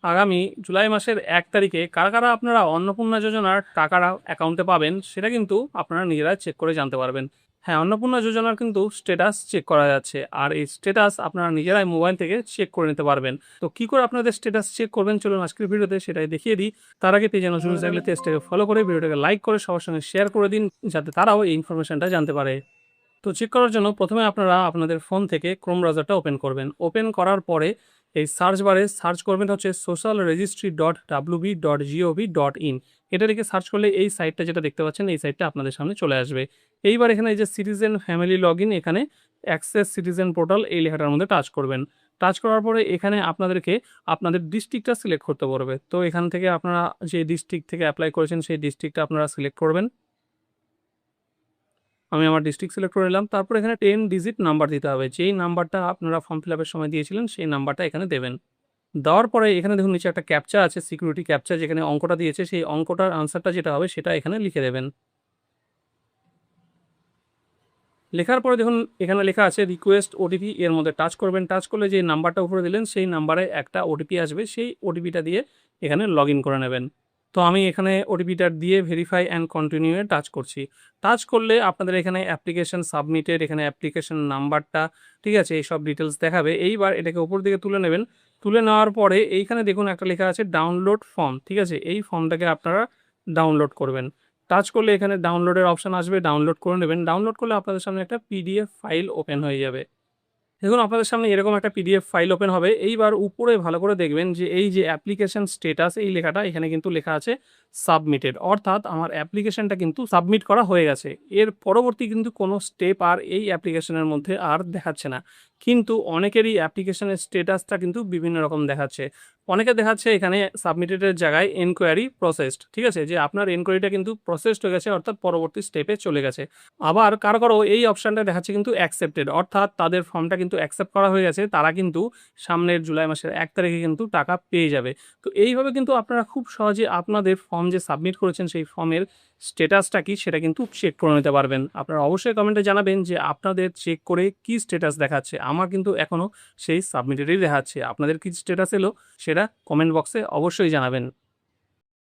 আগামী জুলাই মাসের 1 তারিখে কারা কারা আপনারা অন্নপূর্ণা যোজনার টাকাটা অ্যাকাউন্টে পাবেন সেটা কিন্তু আপনারা নিজেরা চেক করে জানতে পারবেন। হ্যাঁ, অন্নপূর্ণা যোজনার কিন্তু স্ট্যাটাস চেক করা যাচ্ছে, আর এই স্ট্যাটাস আপনারা নিজেরাই মোবাইল থেকে চেক করে নিতে পারবেন। তো কি করে আপনাদের স্ট্যাটাস চেক করবেন চলুন আজকের ভিডিওতে সেটাই দেখিয়ে দিই। তার আগে পেজে নতুন থাকলে পেজটাকে ফলো করে ভিডিওটাকে লাইক করে সবার সঙ্গে শেয়ার করে দিন, যাতে তারাও এই ইনফরমেশনটা জানতে পারে। তো চেক করার জন্য প্রথমে আপনারা আপনাদের ফোন থেকে ক্রোম ব্রাউজারটা ওপেন করবেন। ওপেন করার পরে এই সার্চ বারে সার্চ করবেন হচ্ছে socialregistry.wb.gov.in। এটা লিখে সার্চ করলে এই সাইটটা যেটা দেখতে পাচ্ছেন এই সাইটটা আপনাদের সামনে চলে আসবে। এইবার এখানে এই যে সিটিজেন ফ্যামিলি লগ ইন, এখানে অ্যাক্সেস সিটিজেন পোর্টাল এই লেখাটার মধ্যে টাচ করবেন। টাচ করার পরে এখানে আপনাদেরকে আপনাদের ডিস্ট্রিক্টটা সিলেক্ট করতে পারবে। তো এখান থেকে আপনারা যে ডিস্ট্রিক্ট থেকে অ্যাপ্লাই করেছেন সেই ডিস্ট্রিক্টটা আপনারা সিলেক্ট করবেন। আমি আমার ডিস্ট্রিক্ট সিলেক্ট করে নিলাম। তারপর এখানে 10 ডিজিট নাম্বার দিতে হবে। যেই নাম্বারটা আপনারা ফর্ম ফিল আপের সময় দিয়েছিলেন সেই নাম্বারটা এখানে দেবেন। দেওয়ার পরে এখানে দেখুন নিচে একটা ক্যাপচা আছে, সিকিউরিটি ক্যাপচা, যেখানে অঙ্কটা দিয়েছে সেই অঙ্কটার আনসারটা যেটা হবে সেটা এখানে লিখে দেবেন। লেখার পরে দেখুন এখানে লেখা আছে রিকোয়েস্ট ওটিপি, এর মধ্যে টাচ করবেন। টাচ করলে যে নাম্বারটা উপরে দিলেন সেই নাম্বারে একটা ওটিপি আসবে, সেই ওটিপিটা দিয়ে এখানে লগ ইন করে নেবেন। তো আমি এখানে ওটিপিটা দিয়ে verify and continue A touch করছি। টাচ করলে আপনাদের এখানে অ্যাপ্লিকেশন সাবমিটেড, এখানে অ্যাপ্লিকেশন নাম্বারটা, ঠিক আছে, এইসব ডিটেলস দেখাবে। এইবার এটাকে উপর দিকে তুলে নেবেন। তুলে নেওয়ার পরে এইখানে দেখুন একটা লেখা আছে ডাউনলোড ফর্ম, ঠিক আছে, এই ফর্মটাকে আপনারা ডাউনলোড করবেন। টাচ করলে এখানে ডাউনলোডের অপশন আসবে, ডাউনলোড করে নেবেন। ডাউনলোড করলে আপনাদের সামনে একটা পিডিএফ ফাইল ওপেন হয়ে যাবে। দেখুন আপনাদের সামনে এরকম একটা পিডিএফ ফাইল ওপেন হবে। এইবার উপরে ভালো করে দেখবেন যে এই যে অ্যাপ্লিকেশন স্ট্যাটাস এই লেখাটা এখানে কিন্তু লেখা আছে সাবমিটেড, অর্থাৎ আমার অ্যাপ্লিকেশনটা কিন্তু সাবমিট করা হয়ে গেছে। এর পরবর্তী কিন্তু কোনো স্টেপ আর এই অ্যাপ্লিকেশনের মধ্যে আর দেখাচ্ছে না। কিন্তু অনেকেরই অ্যাপ্লিকেশনের স্ট্যাটাসটা কিন্তু বিভিন্ন রকম দেখাচ্ছে। অনেকে দেখাচ্ছে এখানে সাবমিটেডের জায়গায় এনকোয়ারি প্রসেসড, ঠিক আছে, যে আপনার এনকোয়ারিটা কিন্তু প্রসেসড হয়ে গেছে, অর্থাৎ পরবর্তী স্টেপে চলে গেছে। আবার কারো কারো এই অপশানটা দেখাচ্ছে কিন্তু অ্যাকসেপ্টেড, অর্থাৎ তাদের ফর্মটা কিন্তু অ্যাকসেপ্ট করা হয়ে গেছে, তারা কিন্তু সামনের জুলাই মাসের 1 তারিখে কিন্তু টাকা পেয়ে যাবে। তো এইভাবে কিন্তু আপনারা খুব সহজে আপনাদের ফর্ম যে সাবমিট করেছেন সেই ফর্মের স্ট্যাটাসটা কি সেটা কিন্তু চেক করে নিতে পারবেন। আপনারা অবশ্যই কমেন্টে জানাবেন যে আপনাদের চেক করে কি স্ট্যাটাস দেখাচ্ছে। আমার কিন্তু এখনও সেই সাবমিটেডই দেখাচ্ছে। আপনাদের কি স্ট্যাটাস এলো সেটা কমেন্ট বক্সে অবশ্যই জানাবেন।